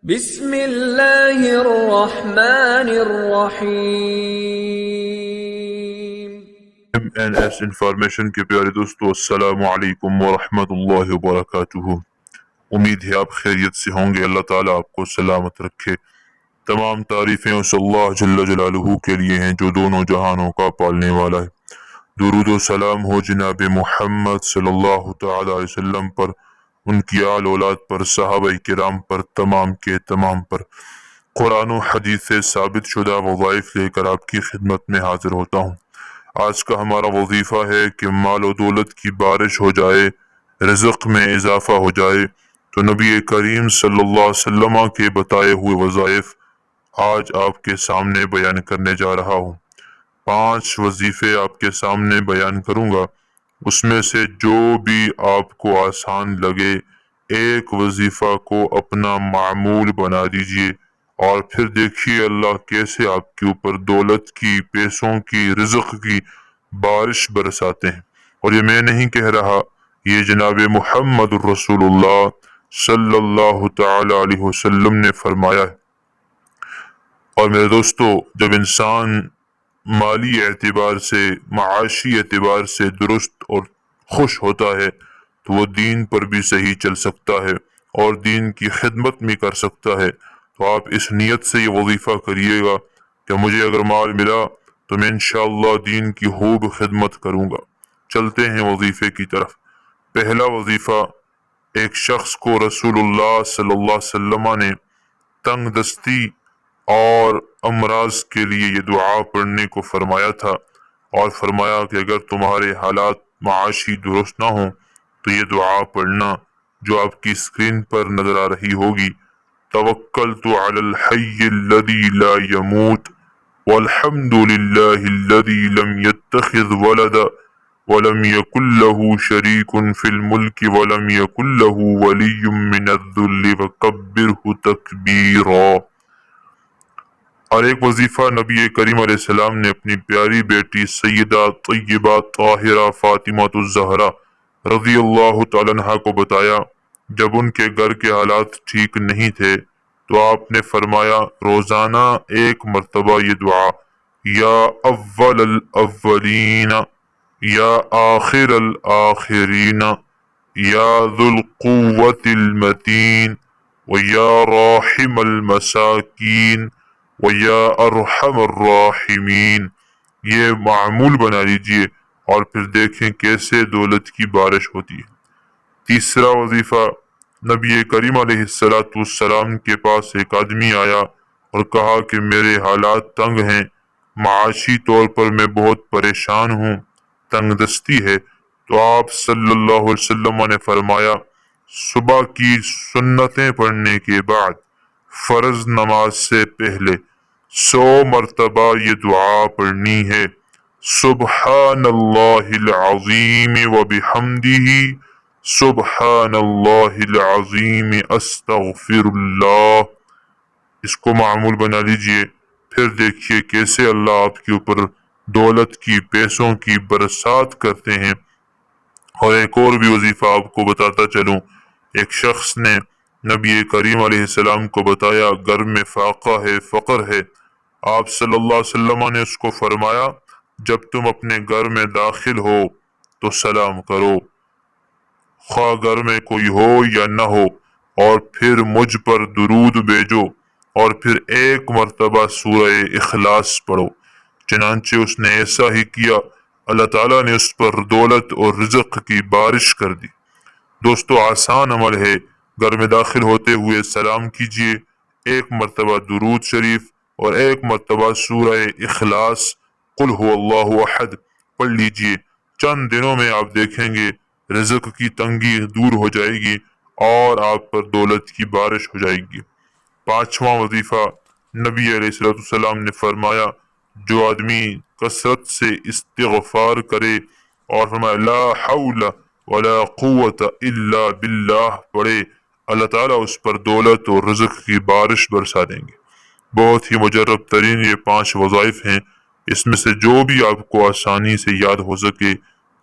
بسم اللہ الرحمن الرحیم۔ MNS انفارمیشن کے پیارے دوستو، السلام علیکم ورحمۃ اللہ وبرکاتہ۔ امید ہے آپ خیریت سے ہوں گے۔ اللہ تعالیٰ آپ کو سلامت رکھے۔ تمام تعریفیں اس اللہ جل جلالہ کے لیے ہیں جو دونوں جہانوں کا پالنے والا ہے۔ درود و سلام ہو جناب محمد صلی اللہ تعالی علیہ وسلم پر، ان کی آل اولاد پر، صحابہ کرام پر، تمام کے تمام پر۔ قرآن و حدیث سے ثابت شدہ وظائف لے کر آپ کی خدمت میں حاضر ہوتا ہوں۔ آج کا ہمارا وظیفہ ہے کہ مال و دولت کی بارش ہو جائے، رزق میں اضافہ ہو جائے، تو نبی کریم صلی اللہ علیہ وسلم کے بتائے ہوئے وظائف آج آپ کے سامنے بیان کرنے جا رہا ہوں۔ 5 وظیفے آپ کے سامنے بیان کروں گا، اس میں سے جو بھی آپ کو آسان لگے ایک وظیفہ کو اپنا معمول بنا دیجئے، اور پھر دیکھیے اللہ کیسے آپ کے اوپر دولت کی، پیسوں کی، رزق کی بارش برساتے ہیں۔ اور یہ میں نہیں کہہ رہا، یہ جناب محمد الرسول اللہ صلی اللہ تعالی علیہ وسلم نے فرمایا ہے۔ اور میرے دوستو، جب انسان مالی اعتبار سے، معاشی اعتبار سے درست اور خوش ہوتا ہے تو وہ دین پر بھی صحیح چل سکتا ہے اور دین کی خدمت بھی کر سکتا ہے۔ تو آپ اس نیت سے یہ وظیفہ کریے گا کہ مجھے اگر مال ملا تو میں انشاءاللہ دین کی خوب خدمت کروں گا۔ چلتے ہیں وظیفے کی طرف۔ پہلا وظیفہ، ایک شخص کو رسول اللہ صلی اللہ علیہ وسلم نے تنگ دستی اور امراض کے لیے یہ دعا پڑھنے کو فرمایا تھا، اور فرمایا کہ اگر تمہارے حالات معاشی درست نہ ہوں تو یہ دعا پڑھنا جو آپ کی اسکرین پر نظر آ رہی ہوگی۔ توکلت علی الحی الذی لا يموت والحمد للہ الذی لم يتخذ ولدا ولم يكن له شریک فی الملک ولم يكن له ولی من الذل وکبرہ تکبیرا۔ اور ایک وظیفہ نبی کریم علیہ السلام نے اپنی پیاری بیٹی سیدہ طیبہ طاہرہ فاطمہ الزہرا رضی اللہ تعالیٰ عنہا کو بتایا۔ جب ان کے گھر کے حالات ٹھیک نہیں تھے تو آپ نے فرمایا روزانہ ایک مرتبہ یہ دعا، یا اول الاولین، یا آخر الاخرین، یا ذو القوة المتین، ویا راحم المساکین، ویا ارحم الراحمین، یہ معمول بنا لیجئے اور پھر دیکھیں کیسے دولت کی بارش ہوتی ہے۔ تیسرا وظیفہ، نبی کریم علیہ السلام کے پاس ایک آدمی آیا اور کہا کہ میرے حالات تنگ ہیں، معاشی طور پر میں بہت پریشان ہوں، تنگ دستی ہے۔ تو آپ صلی اللہ علیہ وسلم نے فرمایا صبح کی سنتیں پڑھنے کے بعد فرض نماز سے پہلے 100 مرتبہ یہ دعا پڑھنی ہے، سبحان اللہ العظیم وبحمدہ، سبحان اللہ العظیم استغفر اللہ۔ اس کو معمول بنا لیجئے، پھر دیکھیے کیسے اللہ آپ کے اوپر دولت کی، پیسوں کی برسات کرتے ہیں۔ اور ایک اور بھی وظیفہ آپ کو بتاتا چلوں، ایک شخص نے نبی کریم علیہ السلام کو بتایا گھر میں فاقہ ہے، فقر ہے۔ آپ صلی اللہ علیہ وسلم نے اس کو فرمایا جب تم اپنے گھر میں داخل ہو تو سلام کرو، خواہ گھر میں کوئی ہو یا نہ ہو، اور پھر مجھ پر درود بھیجو، اور پھر ایک مرتبہ سورہ اخلاص پڑھو۔ چنانچہ اس نے ایسا ہی کیا، اللہ تعالیٰ نے اس پر دولت اور رزق کی بارش کر دی۔ دوستو، آسان عمل ہے، گھر میں داخل ہوتے ہوئے سلام کیجئے، ایک مرتبہ درود شریف اور ایک مرتبہ سورہ اخلاص قل هو اللہ احد پڑھ لیجئے۔ چند دنوں میں آپ دیکھیں گے رزق کی تنگی دور ہو جائے گی اور آپ پر دولت کی بارش ہو جائے گی۔ 5واں وظیفہ، نبی علیہ السلام نے فرمایا جو آدمی کثرت سے استغفار کرے اور فرمایا لا حول ولا قوت الا باللہ پڑھے، اللہ تعالیٰ اس پر دولت اور رزق کی بارش برسا دیں گے۔ بہت ہی مجرب ترین یہ 5 وظائف ہیں، اس میں سے جو بھی آپ کو آسانی سے یاد ہو سکے،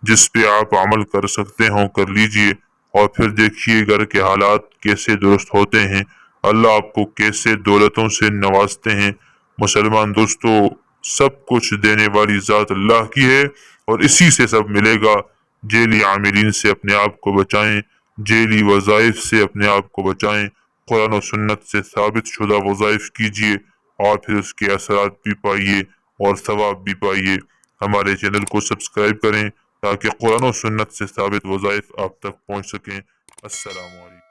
جس پہ آپ عمل کر سکتے ہوں کر لیجئے، اور پھر دیکھیے گھر کے حالات کیسے درست ہوتے ہیں۔ اللہ آپ کو کیسے دولتوں سے نوازتے ہیں۔ مسلمان دوستو، سب کچھ دینے والی ذات اللہ کی ہے اور اسی سے سب ملے گا۔ جیلی عاملین سے اپنے آپ کو بچائیں، جیلی وظائف سے اپنے آپ کو بچائیں، قرآن و سنت سے ثابت شدہ وظائف کیجیے اور پھر اس کے اثرات بھی پائیے اور ثواب بھی پائیے۔ ہمارے چینل کو سبسکرائب کریں تاکہ قرآن و سنت سے ثابت وظائف آپ تک پہنچ سکیں۔ السلام علیکم۔